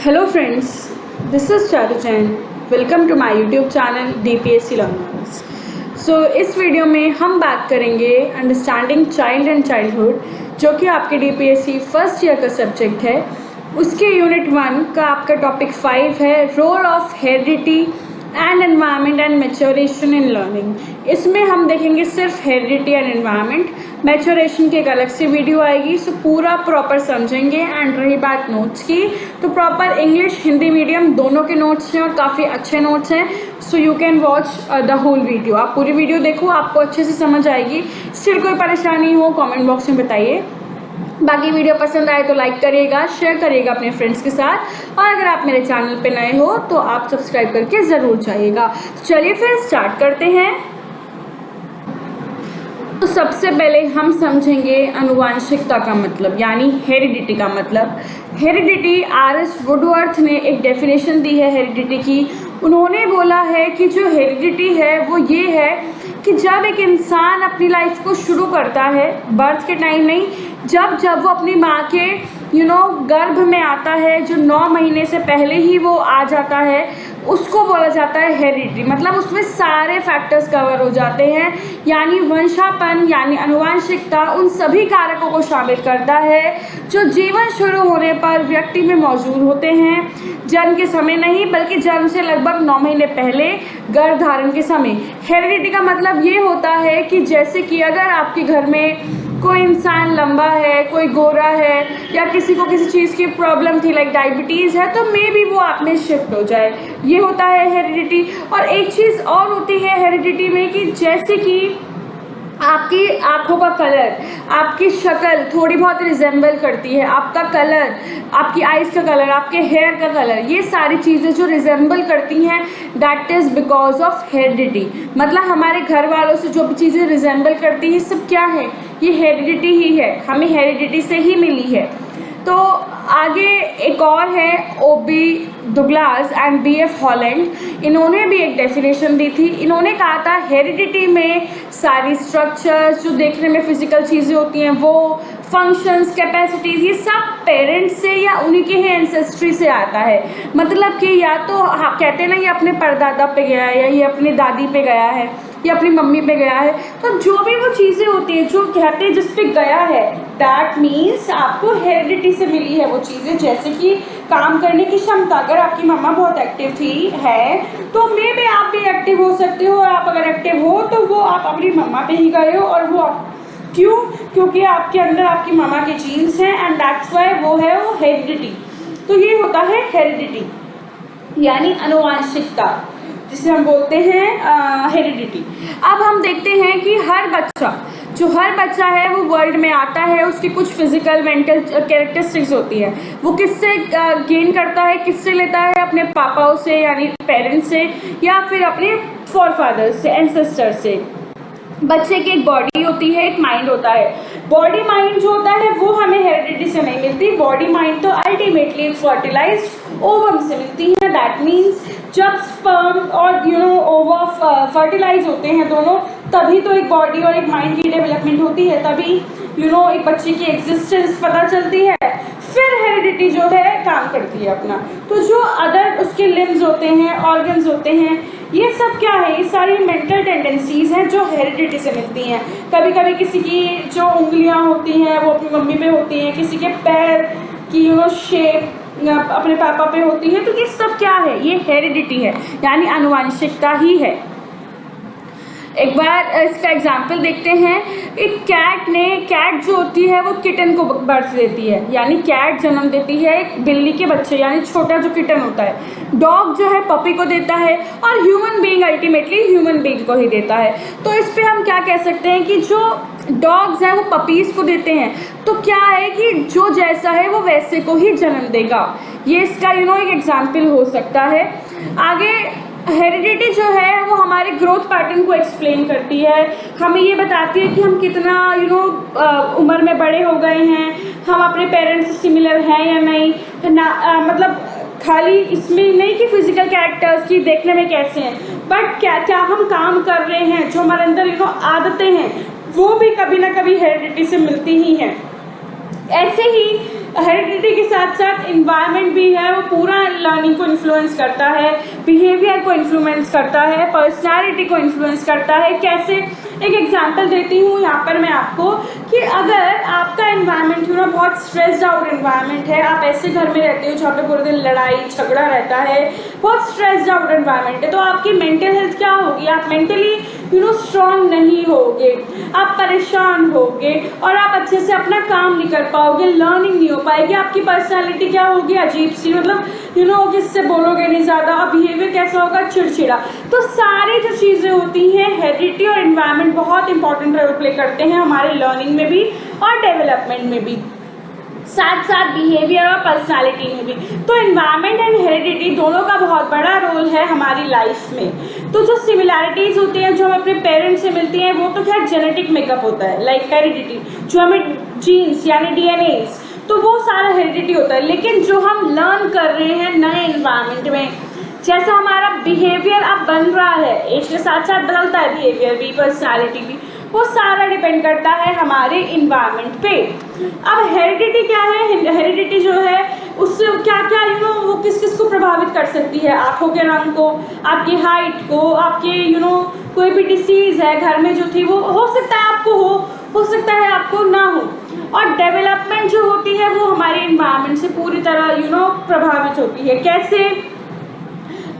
Hello friends, this is Charu Jain. Welcome to my YouTube channel DPSC learners. इस video में हम बात करेंगे अंडरस्टैंडिंग चाइल्ड एंड चाइल्डहुड, जो कि आपके DPSC फर्स्ट ईयर का सब्जेक्ट है। उसके यूनिट 1 का आपका टॉपिक 5 है, role of heredity and environment and maturation in learning. इसमें हम देखेंगे सिर्फ हेरिडिटी एंड एनवायरनमेंट, मैच्योरेशन की एक अलग से वीडियो आएगी। पूरा प्रॉपर समझेंगे। एंड रही बात नोट्स की, तो प्रॉपर इंग्लिश हिंदी मीडियम दोनों के नोट्स हैं और काफ़ी अच्छे नोट्स हैं। You can watch the whole video. आप पूरी वीडियो देखो, आपको अच्छे से समझ आएगी। स्टिल कोई परेशानी हो कमेंट बॉक्स में बताइए। बाकी वीडियो पसंद आए तो लाइक करिएगा, शेयर करिएगा अपने फ्रेंड्स के साथ, और अगर आप मेरे चैनल पे नए हो तो आप सब्सक्राइब करके ज़रूर जाइएगा। चलिए फिर स्टार्ट करते हैं। तो सबसे पहले हम समझेंगे आनुवांशिकता का मतलब, यानी हेरिडिटी का मतलब। हेरिडिटी, RS वुडवर्थ ने एक डेफिनेशन दी है हेरिडिटी की। उन्होंने बोला है कि जो हेरिडिटी है वो ये है कि जब एक इंसान अपनी लाइफ को शुरू करता है, बर्थ के टाइम नहीं, जब वो अपनी माँ के गर्भ में आता है, जो 9 महीने से पहले ही वो आ जाता है, उसको बोला जाता है हेरिडिटी। मतलब उसमें सारे फैक्टर्स कवर हो जाते हैं, यानी वंशापन यानी आनुवांशिकता उन सभी कारकों को शामिल करता है जो जीवन शुरू होने पर व्यक्ति में मौजूद होते हैं। जन्म के समय नहीं, बल्कि जन्म से लगभग 9 महीने पहले गर्भ धारण के समय। हेरिडिटी का मतलब ये होता है कि जैसे कि अगर आपके घर में कोई इंसान लंबा है, कोई गोरा है, या किसी को किसी चीज़ की प्रॉब्लम थी लाइक डायबिटीज़ है, तो मे बी वो आप में शिफ्ट हो जाए। ये होता है हेरिडिटी। और एक चीज़ और होती है हेरिडिटी में कि जैसे कि आपकी आँखों का कलर, आपकी शक्ल थोड़ी बहुत रिजेंबल करती है, आपका कलर, आपकी आइज़ का कलर, आपके हेयर का कलर, ये सारी चीज़ें जो रिजेंबल करती हैं, that is because of heredity. मतलब हमारे घर वालों से जो भी चीज़ें रिजेंबल करती हैं, सब क्या है? ये हेरिडिटी ही है, हमें हेरिडिटी से ही मिली है। तो आगे एक और है OB डुग्लास एंड BF हॉलैंड। इन्होंने भी एक डेफिनेशन दी थी। इन्होंने कहा था हेरिडिटी में सारी स्ट्रक्चर्स जो देखने में फिजिकल चीज़ें होती हैं, वो फंक्शंस, कैपेसिटीज़, ये सब पेरेंट्स से या उन्हीं के ही एंसेस्ट्री से आता है। मतलब कि या तो कहते हैं ना, ये अपने परदादा पे गया है, या ये अपनी दादी पे गया है, या अपनी मम्मी पे गया है। तो जो भी वो चीज़ें होती हैं जो कहते हैं जिस पे गया है, दैट मीन्स आपको हेरिडिटी से मिली है वो चीज़ें। जैसे कि काम करने की क्षमता, अगर आपकी मम्मा बहुत एक्टिव है तो मे बी आप भी एक्टिव हो सकते हो, और आप अगर एक्टिव हो तो वो आप अपनी मम्मा पे ही गए हो। और वो क्यों? क्योंकि आपके अंदर आपकी मम्मा के जीन्स हैं, एंड दैट्स वाई वो है वो हेरिडिटी। तो ये होता है हेरिडिटी, यानी आनुवांशिकता, जिसे हम बोलते हैं हेरिडिटी। अब हम देखते हैं कि हर बच्चा है वो वर्ल्ड में आता है, उसकी कुछ फिजिकल मेंटल कैरेक्टरिस्टिक्स होती है। वो किससे गेन करता है, किससे लेता है? अपने पापाओं से यानी पेरेंट्स से, या फिर अपने फोरफादर्स से, एंसेस्टर्स से। बच्चे की एक बॉडी होती है, एक माइंड होता है। बॉडी माइंड जो होता है वो हमें हेरिडिटी से नहीं मिलती। बॉडी माइंड तो अल्टीमेटली फर्टिलाइज्ड ओवम से मिलती है। दैट मीन्स जब स्पर्म और ओवा फर्टिलाइज होते हैं दोनों, तभी तो एक बॉडी और एक माइंड की डेवलपमेंट होती है, तभी एक बच्चे की एग्जिस्टेंस पता चलती है। फिर हेरिडिटी जो है काम करती है अपना। तो जो अदर उसके लिम्स होते हैं, ऑर्गन्स होते हैं, ये सब क्या है? ये सारी मेंटल टेंडेंसीज हैं जो हेरिडिटी से मिलती हैं। कभी कभी किसी की जो उंगलियां होती हैं वो अपनी मम्मी पे होती हैं, किसी के पैर की शेप अपने पापा पे होती है। तो ये सब क्या है? ये हेरिडिटी है, यानी आनुवांशिकता ही है। एक बार इसका एग्जाम्पल देखते हैं। एक कैट जो होती है वो किटन को बर्थ देती है, यानी कैट जन्म देती है एक बिल्ली के बच्चे, यानी छोटा जो किटन होता है। डॉग जो है पपी को देता है, और human being ultimately human being को ही देता है। तो इस पे हम क्या कह सकते हैं कि जो डॉग्स हैं वो पपीज़ को देते हैं, तो क्या है कि जो जैसा है वो वैसे को ही जन्म देगा। ये इसका एक एग्जाम्पल हो सकता है। आगे हेरिडिटी जो है वो हमारे ग्रोथ पैटर्न को एक्सप्लेन करती है। हमें ये बताती है कि हम कितना उम्र में बड़े हो गए हैं, हम अपने पेरेंट्स से सिमिलर हैं या नहीं ना। मतलब खाली इसमें नहीं कि फिजिकल कैरेक्टर्स की देखने में कैसे हैं, बट क्या हम काम कर रहे हैं, जो हमारे अंदर आदतें हैं, वो भी कभी ना कभी हेरिडिटी से मिलती ही हैं। ऐसे ही हेरिडिटी के साथ साथ इन्वायरमेंट भी है, वो पूरा लर्निंग को इन्फ्लुएंस करता है, बिहेवियर को इन्फ्लुएंस करता है, पर्सनालिटी को इन्फ्लुएंस करता है। कैसे? एक एग्जांपल देती हूँ यहाँ पर मैं आपको कि अगर आपका एनवायरनमेंट बहुत स्ट्रेस्ड आउट एनवायरनमेंट है, आप ऐसे घर में रहते हो जहाँ पे पूरे दिन लड़ाई झगड़ा रहता है, बहुत स्ट्रेस्ड आउट एनवायरनमेंट है, तो आपकी मेंटल हेल्थ क्या होगी? आप मेंटली स्ट्रांग नहीं होगे, आप परेशान होगे और आप अच्छे से अपना काम नहीं कर पाओगे, लर्निंग नहीं हो पाएगी, आपकी पर्सनालिटी क्या होगी? अजीब सी, मतलब किससे बोलोगे नहीं ज़्यादा, और बिहेवियर कैसा होगा? चिड़चिड़ा। तो सारी जो चीज़ें होती हैं, हेरिडिटी और एनवायरनमेंट बहुत इंपॉर्टेंट रोल प्ले करते हैं हमारे लर्निंग में भी और डेवलपमेंट में भी, साथ साथ बिहेवियर और पर्सनालिटी में भी। तो एनवायरनमेंट एंड हेरिडिटी दोनों का बहुत बड़ा रोल है हमारी लाइफ में। तो जो सिमिलैरिटीज़ होती हैं जो हमें अपने पेरेंट्स से मिलती हैं वो तो खैर जेनेटिक मेकअप होता है, लाइक हेरिडिटी, जो हमें जीन्स यानी डीएनएस, तो वो सारा हेरिडिटी होता है। लेकिन जो हम लर्न कर रहे हैं नए एनवायरनमेंट में, जैसा हमारा बिहेवियर अब बन रहा है, एज के साथ साथ बदलता है बिहेवियर भी, पर्सनालिटी भी, वो सारा डिपेंड करता है हमारे इन्वायरमेंट पे। अब हेरिडिटी क्या है? हेरिडिटी जो है उससे क्या क्या वो किस किस को प्रभावित कर सकती है? आँखों के रंग को, आपकी हाइट को, आपके कोई भी डिसीज़ है घर में जो थी वो हो सकता है आपको हो सकता है आपको ना हो। और डेवलपमेंट जो होती है वो हमारे इन्वायरमेंट से पूरी तरह प्रभावित होती है। कैसे?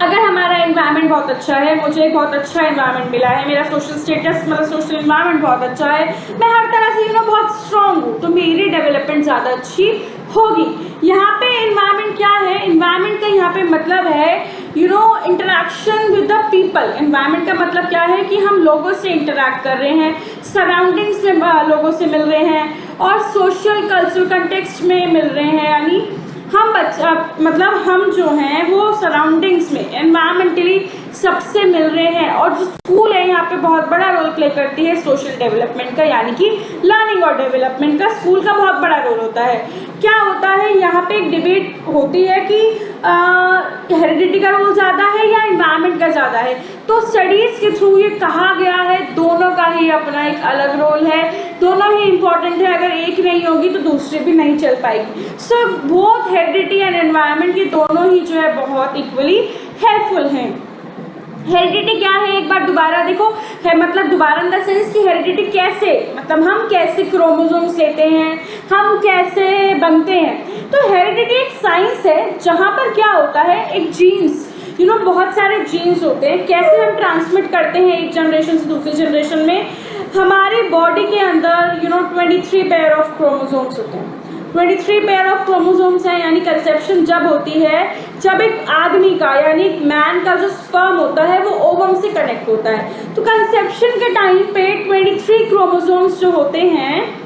अगर हमारा एनवायरनमेंट बहुत अच्छा है, मुझे एक बहुत अच्छा एनवायरनमेंट मिला है, मेरा सोशल स्टेटस मतलब सोशल एनवायरनमेंट बहुत अच्छा है, मैं हर तरह से बहुत स्ट्रांग हूँ, तो मेरी डेवलपमेंट ज़्यादा अच्छी होगी। यहाँ पे एनवायरनमेंट क्या है? एनवायरनमेंट का यहाँ पे मतलब है interaction with the people. Environment का मतलब क्या है कि हम लोगों से इंटरेक्ट कर रहे हैं, सराउंडिंग्स में लोगों से मिल रहे हैं और सोशल कल्चरल कंटेक्स्ट में मिल रहे हैं, यानी हम जो हैं वो सराउंडिंग्स में एनवायरमेंटली सबसे मिल रहे हैं। और जो स्कूल है यहाँ पे बहुत बड़ा रोल प्ले करती है सोशल डेवलपमेंट का, यानी कि लर्निंग और डेवलपमेंट का स्कूल का बहुत बड़ा रोल होता है। क्या होता है यहाँ पे एक डिबेट होती है कि हेरिडिटी का रोल ज़्यादा है या एनवायरनमेंट का ज़्यादा है। तो स्टडीज़ के थ्रू ये कहा गया है दोनों का ही अपना एक अलग रोल है, दोनों ही इम्पॉर्टेंट है, अगर एक नहीं होगी तो दूसरी भी नहीं चल पाएगी। So both heredity and environment ये दोनों ही जो है बहुत इक्वली हेल्पफुल हैं। हेरिडिटी क्या है? एक बार दोबारा देखो, है मतलब दोबारा इन द सेंस कि हेरिडिटी कैसे, मतलब हम कैसे क्रोमोसोम्स लेते हैं, हम कैसे बनते हैं। तो हेरिडिटी एक साइंस है जहाँ पर क्या होता है, एक जीन्स बहुत सारे जीन्स होते हैं, कैसे हम ट्रांसमिट करते हैं एक जनरेशन से दूसरी जनरेशन में। हमारे बॉडी के अंदर 23 पेयर ऑफ क्रोमोसोम्स होते हैं, 23 पेयर ऑफ क्रोमोसोम्स हैं, यानी कंसेप्शन जब होती है जब एक आदमी का यानी मैन का जो स्पर्म होता है वो ओवम से कनेक्ट होता है। तो कंसेप्शन के टाइम पे 23 क्रोमोसोम्स जो होते हैं,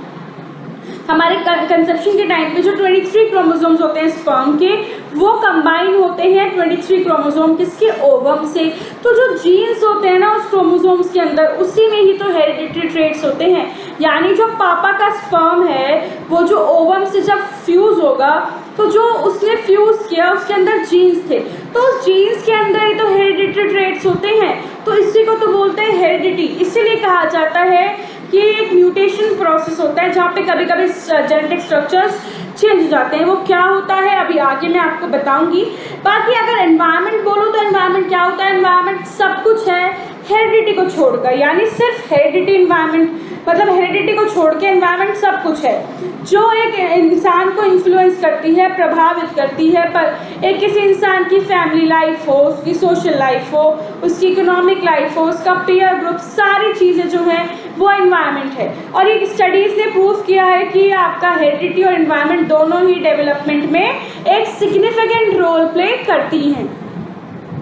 हमारे कंसेप्शन के टाइम पे जो 23 क्रोमोसोम्स होते हैं स्पर्म के, वो कंबाइन होते हैं 23 क्रोमोसोम किसके? ओवम से। तो जो जीन्स होते हैं ना उस क्रोमोसोम्स के अंदर, उसी में ही तो हेरिडिटरी ट्रेट्स होते हैं। यानी जो पापा का स्पर्म है वो जो ओवम से जब फ्यूज़ होगा, तो जो उसने फ्यूज़ किया उसके अंदर जीन्स थे, तो उस जीन्स के अंदर ही तो हेरिडिटरी ट्रेट्स होते हैं। तो इसी को तो बोलते हैं हेरिडिटी। इसीलिए कहा जाता है कि एक म्यूटेशन प्रोसेस होता है जहाँ पे कभी कभी जेनेटिक स्ट्रक्चर्स चेंज हो जाते हैं। वो क्या होता है अभी आगे मैं आपको बताऊंगी। बाकी अगर एनवायरनमेंट बोलो तो एनवायरनमेंट क्या होता है? एनवायरनमेंट सब कुछ है हेरिडिटी को छोड़कर, यानी सिर्फ हेरिडिटी एनवायरनमेंट मतलब हेरिडिटी को छोड़ के एनवायरनमेंट सब कुछ है जो एक इंसान को इन्फ्लुएंस करती है, प्रभावित करती है। पर एक किसी इंसान की फैमिली लाइफ हो, उसकी सोशल लाइफ हो, उसकी इकोनॉमिक लाइफ हो, उसका पीयर ग्रुप, सारी चीज़ें जो हैं वो एनवायरनमेंट है। और एक स्टडीज़ ने प्रूव किया है कि आपका हेरिडिटी और एनवायरनमेंट दोनों ही डेवलपमेंट में एक सिग्निफिकेंट रोल प्ले करती हैं।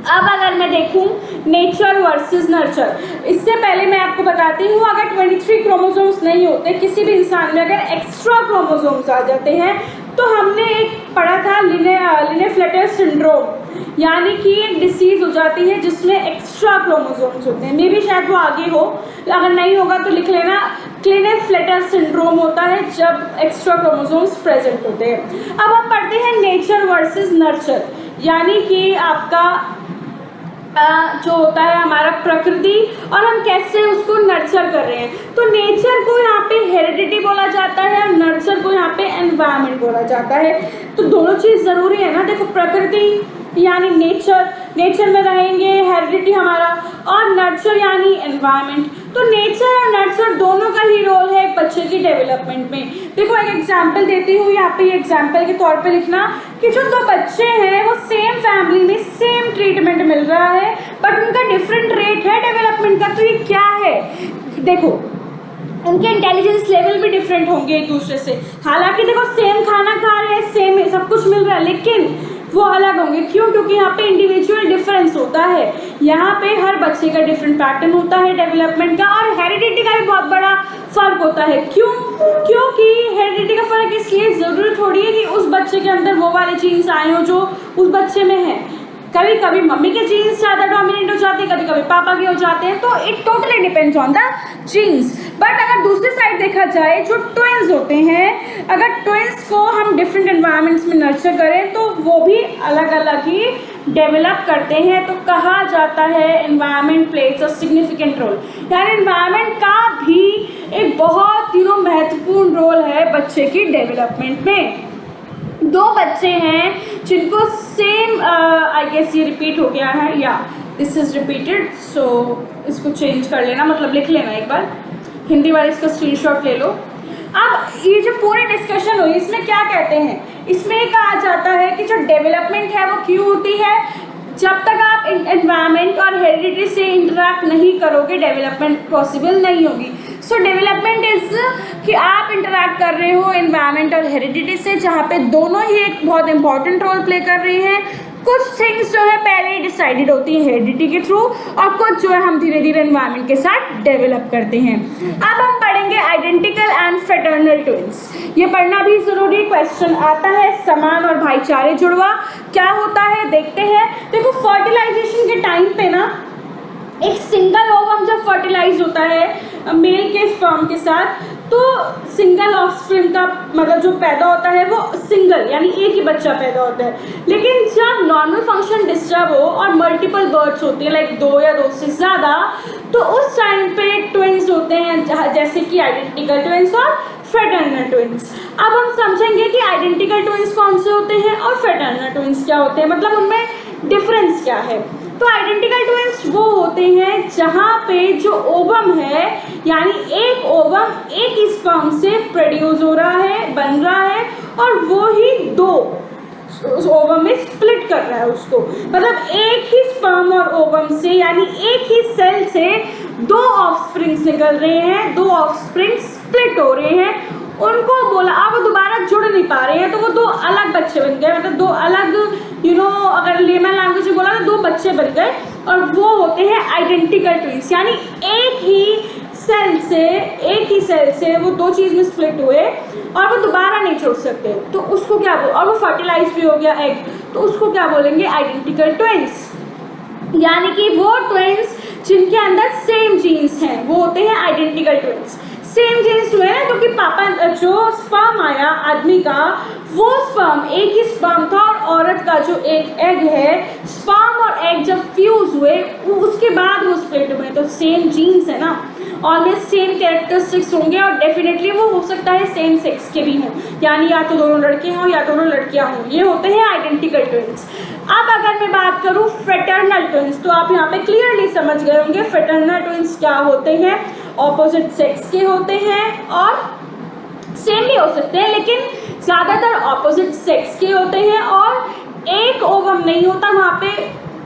अब अगर मैं देखूं नेचर वर्सेस नर्चर, इससे पहले मैं आपको बताती हूँ, अगर 23 क्रोमोसोम्स नहीं होते किसी भी इंसान में, अगर एक्स्ट्रा क्रोमोसोम्स आ जाते हैं, तो हमने एक पढ़ा था लिनेफ्लेटर सिंड्रोम, यानी कि एक डिसीज़ हो जाती है जिसमें एक्स्ट्रा क्रोमोसोम्स होते हैं। मे भी शायद वो आगे हो, अगर नहीं होगा तो लिख लेना, क्लिनेफ्लेटर सिंड्रोम होता है जब एक्स्ट्रा क्रोमोसोम्स प्रेजेंट होते हैं। अब हम पढ़ते हैं नेचर वर्सेस नर्चर, यानी कि आपका जो होता है हमारा प्रकृति और हम कैसे उसको नर्चर कर रहे हैं। तो नेचर को यहाँ पे हेरिडिटी बोला जाता है और नर्चर को यहाँ पे एनवायरनमेंट बोला जाता है। तो दोनों चीज़ ज़रूरी है ना। देखो प्रकृति यानी नेचर में रहेंगे, हेरिडिटी हमारा, और नर्चर यानी एनवायरनमेंट। तो नेचर और नर्चर दोनों का ही रोल है एक बच्चे की डेवलपमेंट में। देखो एक एग्जाम्पल देती हूँ यहाँ पे, एग्जाम्पल के तौर पे लिखना कि जो दो बच्चे हैं वो सेम फैमिली में सेम ट्रीटमेंट मिल रहा है बट उनका डिफरेंट रेट है डेवलपमेंट का। तो ये क्या है? देखो उनके इंटेलिजेंस लेवल भी डिफरेंट होंगे एक दूसरे से। हालांकि देखो सेम खाना खा रहे हैं, सेम सब कुछ मिल रहा है, लेकिन वो अलग होंगे। क्यों? क्योंकि यहाँ पे इंडिविजुअल डिफरेंस होता है। यहाँ पे हर बच्चे का डिफरेंट पैटर्न होता है डेवलपमेंट का, और हेरिडिटी का भी बहुत बड़ा फर्क होता है। क्यों? क्योंकि हेरिडिटी का फर्क इसलिए जरूरी थोड़ी है कि उस बच्चे के अंदर वो वाले जीन्स आए हो जो उस बच्चे में है। कभी कभी मम्मी के जीन्स ज़्यादा डोमिनेट हो जाते हैं, कभी कभी पापा के हो जाते हैं। तो it totally depends on the genes. But अगर दूसरी साइड देखा जाए, जो ट्विन्स होते हैं, अगर ट्विन्स को हम डिफरेंट एनवायरनमेंट्स में नर्चर करें तो वो भी अलग अलग ही डेवलप करते हैं। तो कहा जाता है environment plays a significant role, यानी एनवायरनमेंट का भी एक बहुत महत्वपूर्ण रोल है बच्चे की डेवलपमेंट में। दो बच्चे हैं जिनको सेम, आई गेस ये रिपीट हो गया है, या दिस इज रिपीटेड, सो इसको चेंज कर लेना, मतलब लिख लेना एक बार, हिंदी वाले इसका स्क्रीनशॉट ले लो। अब ये जो पूरी डिस्कशन हुई इसमें क्या कहते हैं, इसमें कहा जाता है कि जो डेवलपमेंट है वो क्यों होती है? जब तक आप एनवायरनमेंट और हेरिडिटी से इंटरेक्ट नहीं करोगे डेवलपमेंट पॉसिबल नहीं होगी। सो डेवलपमेंट इज कि आप इंटरेक्ट कर रहे हो एनवायरनमेंट और हेरिडिटी से, जहाँ पे दोनों ही एक बहुत इंपॉर्टेंट रोल प्ले कर रही हैं। कुछ थिंग्स जो है पहले ही डिसाइडेड होती है हेरिडिटी के थ्रू, और कुछ जो है हम धीरे धीरे एनवायरनमेंट के साथ डेवलप करते हैं। अब हम पढ़ेंगे आइडेंटिकल एंड फ्रेटर्नल ट्विन्स। ये पढ़ना भी जरूरी, क्वेश्चन आता है। समान और भाईचारे जुड़वा क्या होता है देखते हैं। देखो फर्टिलाइजेशन के टाइम पे ना, एक सिंगल ओवम जब फर्टिलाइज होता है मेल के स्पर्म के साथ, तो सिंगल ऑफस्प्रिंग का मतलब जो पैदा होता है वो सिंगल, यानी एक ही बच्चा पैदा होता है। लेकिन जब नॉर्मल फंक्शन डिस्टर्ब हो और मल्टीपल बर्ड्स होते हैं, लाइक 2 या 2 से ज़्यादा, तो उस टाइम पे ट्विन्स होते हैं, जैसे कि आइडेंटिकल ट्विन्स और फ्रेटर्नल ट्विन्स। अब हम समझेंगे कि आइडेंटिकल ट्विन्स कौन से होते हैं और फ्रेटर्नल ट्विन्स क्या होते हैं, मतलब उनमें डिफरेंस क्या है। तो आइडेंटिकल ट्विन्स वो होते हैं जहाँ पे जो ओवम है, यानी एक ओवम एक ही स्पर्म से प्रोड्यूस हो रहा है, बन रहा है, और वो ही 2 उस ओवम में स्प्लिट कर रहा है उसको, मतलब एक ही स्पर्म और ओवम से, यानी एक ही सेल से 2 ऑफस्प्रिंग्स निकल रहे हैं, 2 ऑफस्प्रिंग्स स्प्लिट हो रहे हैं। उनको बोला, अब वो दोबारा जुड़ नहीं पा रहे हैं, तो वो 2 अलग बच्चे बन गए, मतलब 2 अलग अगर लेमन लैंग्वेज में बोला तो 2 बच्चे बन गए, और वो होते हैं आइडेंटिकल ट्विन्स। यानी एक ही सेल से वो 2 चीज़ में स्प्लिट हुए और वो दोबारा नहीं जुड़ सकते, तो उसको क्या बोल, और वो फर्टिलाइज भी हो गया एग, तो उसको क्या बोलेंगे? Identical twins. यानी कि वो ट्विन्स जिनके अंदर सेम जीन्स हैं वो होते हैं आइडेंटिकल ट्विन्स। सेम जीन्स हुए ना, क्योंकि पापा जो स्पर्म आया आदमी का, वो स्पर्म एक ही स्पर्म था, और औरत का जो एक एग है, स्पर्म और एग जब फ्यूज हुए उसके बाद वो स्प्लिट हुए, तो सेम जीन्स है ना, ऑलमोस्ट सेम कैरेक्टरिस्टिक्स होंगे, और डेफिनेटली वो हो सकता है सेम सेक्स के भी हों, यानी या तो दोनों लड़के हों या दोनों लड़कियां हों, ये होते हैं आइडेंटिकल ट्विन्स। अब अगर मैं बात करूँ फ्रेटर्नल ट्विन्स, तो आप यहाँ पे क्लियरली समझ गए होंगे फ्रेटर्नल ट्विन्स क्या होते हैं। ऑपोजिट सेक्स के होते हैं और सेम भी हो सकते हैं, लेकिन ज़्यादातर ऑपोजिट सेक्स के होते हैं, और एक ओवम नहीं होता वहाँ पे।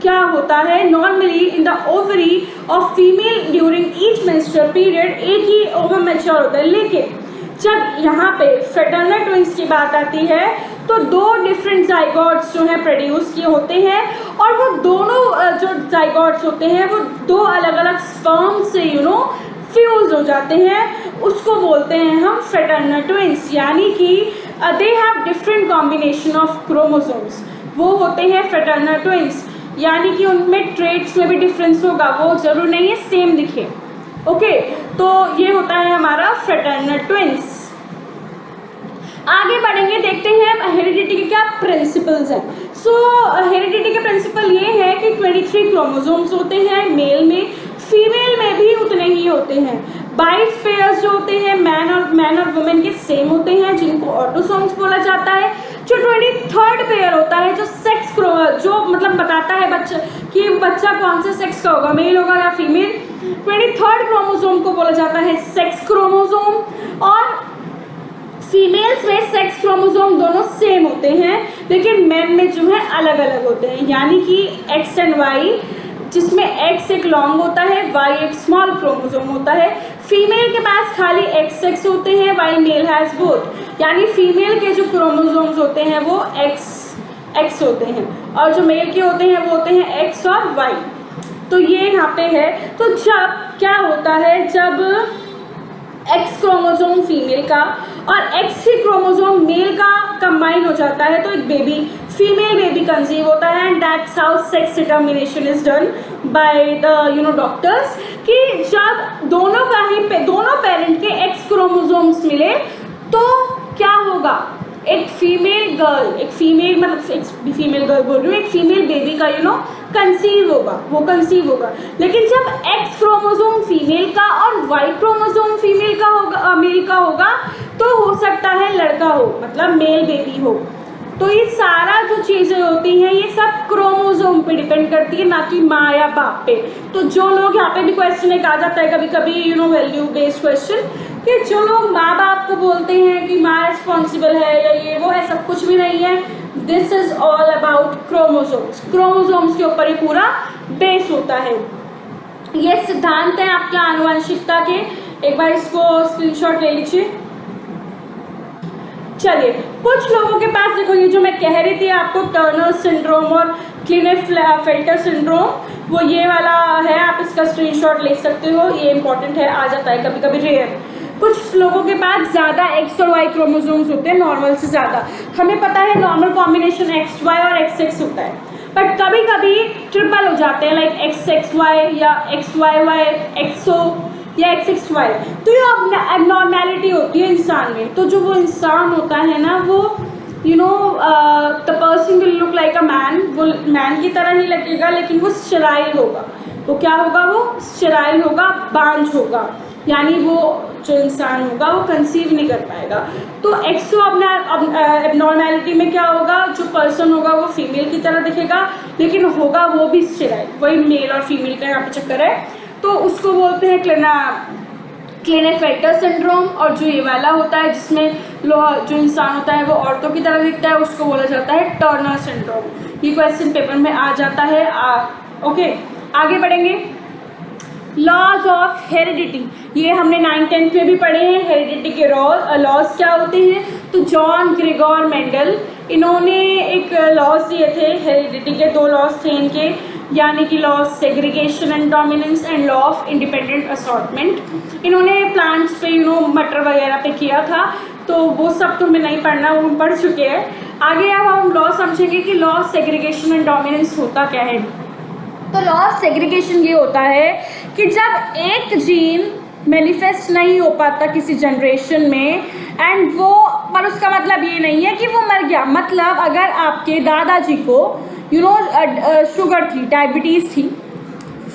क्या होता है, normally in the ovary of female during each menstrual period एक ही ओवम मैच्योर होता है, लेकिन जब यहाँ पे फ्रेटर्नल ट्विन्स की बात आती है तो 2 डिफरेंट जाइगोट्स जो हैं प्रोड्यूस किए होते हैं, और वो दोनों जो जाइगोट्स होते हैं वो 2 अलग अलग स्पर्म से फ्यूज हो जाते हैं, उसको बोलते हैं हम फ्रेटर्नल ट्विन्स। यानी कि they have different combination of chromosomes, वो होते हैं फ्रेटर्नल ट्विन्स। यानी कि उनमें ट्रेट्स में भी डिफरेंस होगा, वो जरूर नहीं है सेम दिखे। ओके, तो ये होता है हमारा फ्रेटर्नल ट्विन्स। आगे बढ़ेंगे, देखते हैं हेरिडिटी के क्या प्रिंसिपल्स हैं। सो हेरिडिटी के प्रिंसिपल ये है कि 23 क्रोमोसोम्स होते हैं मेल में, फीमेल में भी उतने ही होते हैं। 22 पेयर्स जो होते हैं मैन और वुमेन के सेम होते हैं, जिनको ऑटोसोम्स बोला जाता है। जो 23rd पेयर होता है, जो सेक्स जो मतलब बताता है बच्चा कि बच्चा कौन से सेक्स का होगा, मेल होगा या फीमेल, 23rd क्रोमोसोम को बोला जाता है सेक्स क्रोमोसोम। और फीमेल्स में सेक्स क्रोमोसोम दोनों सेम होते हैं, लेकिन मेन में जो है अलग अलग होते हैं, यानी कि एक्स एंड वाई, जिसमें एक्स एक लॉन्ग होता है, वाई एक स्मॉल क्रोमोसोम होता है। फीमेल के पास खाली एक्स होते हैं, वाई मेल हैज़ बोथ, यानी फीमेल के जो क्रोमोसोम्स होते हैं वो एक्स होते हैं, और जो मेल के होते हैं वो होते हैं एक्स और वाई। तो ये यहाँ पे है। तो जब क्या होता है, जब एक्स क्रोमोसोम फीमेल का और एक्स ही क्रोमोसोम मेल का कंबाइन हो जाता है, तो एक बेबी, फीमेल बेबी कंसीव होता है। And that's how sex determination is done by the doctors, कि जब दोनों पेरेंट के एक्स क्रोमोसोम्स मिले तो क्या होगा, एक फीमेल गर्ल बोल रही हूँ, एक फीमेल बेबी का कंसीव होगा। लेकिन जब एक्स क्रोमोसोम फीमेल का और वाई क्रोमोसोम फीमेल का होगा, मेल का होगा, तो हो सकता है लड़का हो, मतलब मेल बेबी हो। तो ये सारा जो चीज़ें होती हैं ये सब क्रोमोसोम पे डिपेंड करती है, ना कि माँ या बाप पे। तो जो लोग यहाँ पे भी क्वेश्चन एक आ जाता है कभी कभी वैल्यू बेस्ड क्वेश्चन, कि जो लोग माँ बाप को बोलते हैं कि माँ रिस्पॉन्सिबल है या ये वो है, सब कुछ भी नहीं है। This is all about chromosomes के ऊपर ही पूरा बेस होता है। ये सिद्धांत है आपके आनुवंशिकता के, एक बार इसको स्क्रीनशॉट ले लीजिए। चलिए, कुछ लोगों के पास देखो, ये जो मैं कह रही थी आपको, टर्नर सिंड्रोम और क्लिनेफेल्टर सिंड्रोम, वो ये वाला है, आप इसका स्क्रीनशॉट ले सकते हो, ये इंपॉर्टेंट है, आ जाता है कभी कभी रेयर। कुछ लोगों के पास ज़्यादा एक्स और वाई क्रोमोसोम्स होते हैं, नॉर्मल से ज़्यादा। हमें पता है नॉर्मल कॉम्बिनेशन एक्स वाई और एक्स एक्स होता है, बट कभी कभी ट्रिपल हो जाते हैं, लाइक एक्स एक्स वाई या एक्स वाई वाई एक्सओ या एक्स एक्स वाई। तो ये एबनॉर्मेलिटी होती है इंसान में। तो जो वो इंसान होता है ना, वो the person will look like a man, वो मैन की तरह ही लगेगा, लेकिन वो स्टेराइल होगा। तो क्या होगा, वो स्टेराइल होगा, बांझ होगा, यानी वो जो इंसान होगा वो कंसीव नहीं कर पाएगा। तो एक्सो एबनॉर्मेलिटी में क्या होगा, जो पर्सन होगा वो फीमेल की तरह दिखेगा, लेकिन होगा वो भी स्टेराइल। वही मेल और फीमेल का यहाँ पे चक्कर है। तो उसको बोलते हैं क्लिनेफेल्टर सिंड्रोम। और जो ये वाला होता है जिसमें जो इंसान होता है वो औरतों की तरह दिखता है, उसको बोला जाता है टर्नर सिंड्रोम। ये क्वेश्चन पेपर में आ जाता है। ओके, आगे बढ़ेंगे। लॉज ऑफ हेरिडिटी, ये हमने 9th-10th में भी पढ़े हैं। हेरिडिटी के लॉज क्या होते हैं, तो जॉन ग्रेगोर मेंडल, इन्होंने एक लॉज दिए थे हेरिडिटी के। 2 लॉज थे इनके, यानी कि law of segregation and dominance and law of independent assortment. इन्होंने प्लांट्स पे मटर वगैरह पे किया था, तो वो सब तो हमें नहीं पढ़ना, वो हम पढ़ चुके हैं। आगे अब हम लॉ समझेंगे कि law of segregation and dominance होता क्या है। तो लॉ ऑफ सेग्रीगेशन ये होता है कि जब एक जीन मैनिफेस्ट नहीं हो पाता किसी जनरेशन में, एंड वो, पर उसका मतलब ये नहीं है कि वो मर गया। मतलब अगर आपके दादाजी को शुगर थी, डायबिटीज़ थी,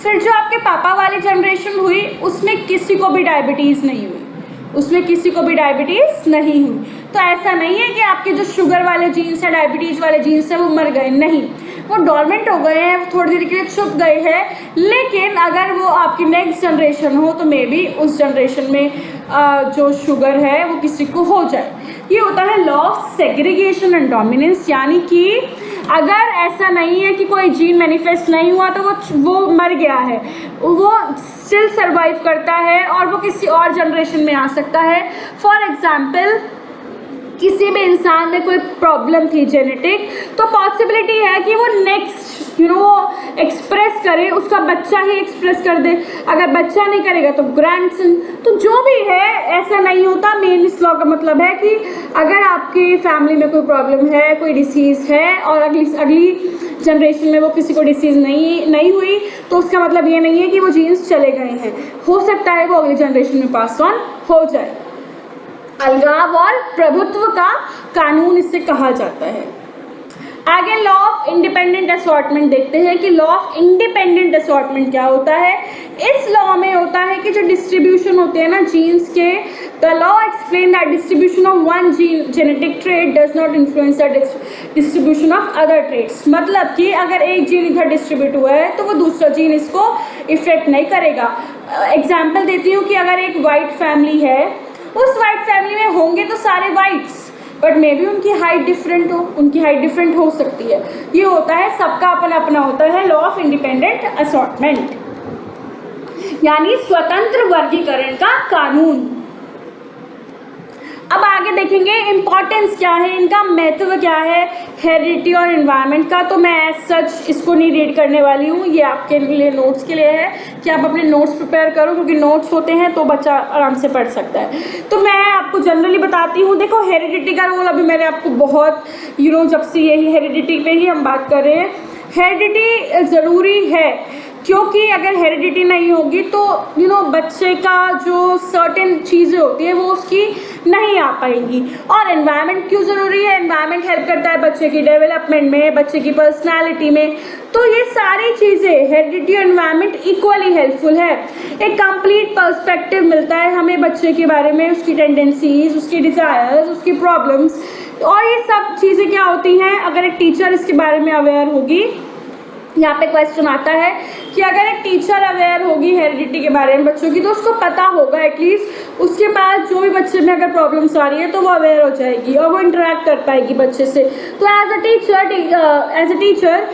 फिर जो आपके पापा वाली जनरेशन हुई उसमें किसी को भी डायबिटीज़ नहीं हुई, तो ऐसा नहीं है कि आपके जो शुगर वाले जीन्स हैं, डायबिटीज़ वाले जीन्स हैं, वो मर गए, नहीं, वो डॉर्मेंट हो गए हैं, थोड़ी देर के लिए छुप गए हैं। लेकिन अगर वो आपकी नेक्स्ट जनरेशन हो तो मे बी उस जनरेशन में जो शुगर है वो किसी को हो जाए। ये होता है law of segregation and dominance. यानी कि अगर ऐसा नहीं है कि कोई जीन मैनिफेस्ट नहीं हुआ तो वो मर गया है, वो स्टिल सर्वाइव करता है और वो किसी और जनरेशन में आ सकता है। फॉर एग्जाम्पल, किसी भी इंसान में कोई प्रॉब्लम थी जेनेटिक, तो पॉसिबिलिटी है कि वो नेक्स्ट एक्सप्रेस करे, उसका बच्चा ही एक्सप्रेस कर दे। अगर बच्चा नहीं करेगा तो ग्रैंडसन, तो जो भी है ऐसा नहीं होता। मेन इस लॉ का मतलब है कि अगर आपकी फैमिली में कोई प्रॉब्लम है, कोई डिसीज़ है और अगली जनरेशन में वो किसी को डिसीज़ नहीं हुई, तो उसका मतलब ये नहीं है कि वो जीन्स चले गए हैं। हो सकता है वो अगली जनरेशन में पास ऑन हो जाए। अलगाव और प्रभुत्व का कानून इसे कहा जाता है। आगे लॉ ऑफ इंडिपेंडेंट असॉर्टमेंट देखते हैं कि लॉ ऑफ इंडिपेंडेंट असॉर्टमेंट क्या होता है। इस लॉ में होता है कि जो डिस्ट्रीब्यूशन होते हैं ना जीन्स के, the law explain that distribution of one gene genetic trait does not influence the distribution of other traits. मतलब कि अगर एक जीन इधर डिस्ट्रीब्यूट हुआ है तो वो दूसरा जीन इसको इफेक्ट नहीं करेगा। एग्जाम्पल देती हूँ कि अगर एक वाइट फैमिली है, उस वाइट फैमिली में होंगे तो सारे वाइट्स, बट मे बी उनकी हाइट डिफरेंट हो, उनकी हाइट डिफरेंट हो सकती है। ये होता है, सबका अपना अपना होता है लॉ ऑफ इंडिपेंडेंट असॉर्टमेंट, यानी स्वतंत्र वर्गीकरण का कानून। अब आगे देखेंगे इम्पॉर्टेंस क्या है, इनका महत्व क्या है हेरिडिटी और एनवायरनमेंट का। तो मैं एज सच इसको नहीं रीड करने वाली हूँ, ये आपके लिए नोट्स के लिए है कि आप अपने नोट्स प्रिपेयर करो, क्योंकि नोट्स होते हैं तो बच्चा आराम से पढ़ सकता है। तो मैं आपको जनरली बताती हूँ। देखो हेरिडिटी का रोल अभी मैंने आपको बहुत जब से यही हेरिडिटी पे ही हम बात कर रहे हैं, हेरिडिटी ज़रूरी है, क्योंकि अगर हेरिडिटी नहीं होगी तो बच्चे का जो सर्टेन चीज़ें होती है वो उसकी नहीं आ पाएंगी। और एनवायरनमेंट क्यों ज़रूरी है, एनवायरनमेंट हेल्प करता है बच्चे की डेवलपमेंट में, बच्चे की पर्सनालिटी में। तो ये सारी चीज़ें हेरिडिटी और एनवायरनमेंट इक्वली हेल्पफुल है। एक कंप्लीट पर्सपेक्टिव मिलता है हमें बच्चे के बारे में, उसकी टेंडेंसीज, उसकी डिज़ायर्स, उसकी प्रॉब्लम्स, और ये सब चीज़ें क्या होती हैं अगर एक टीचर इसके बारे में अवेयर होगी। यहाँ पे क्वेश्चन आता है कि अगर एक टीचर अवेयर होगी हेरिडिटी के बारे में बच्चों की, तो उसको पता होगा एटलीस्ट उसके पास जो भी बच्चे में अगर प्रॉब्लम्स आ रही है तो वो अवेयर हो जाएगी और वो इंटरेक्ट कर पाएगी बच्चे से। तो एज अ टीचर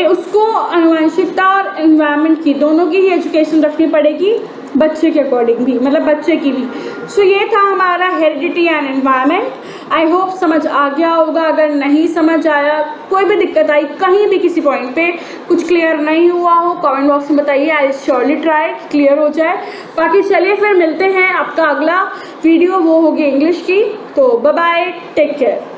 उसको आनुवंशिकता और एनवायरनमेंट की दोनों की ही एजुकेशन रखनी पड़ेगी, बच्चे के अकॉर्डिंग भी, मतलब बच्चे की भी। सो ये था हमारा heredity and environment. I hope समझ आ गया होगा। अगर नहीं समझ आया, कोई भी दिक्कत आई कहीं भी किसी पॉइंट पे कुछ क्लियर नहीं हुआ हो, कमेंट बॉक्स में बताइए, आई श्योरली ट्राई क्लियर हो जाए। बाकी चलिए फिर मिलते हैं, आपका अगला वीडियो वो होगी इंग्लिश की। तो बाय बाय, टेक केयर।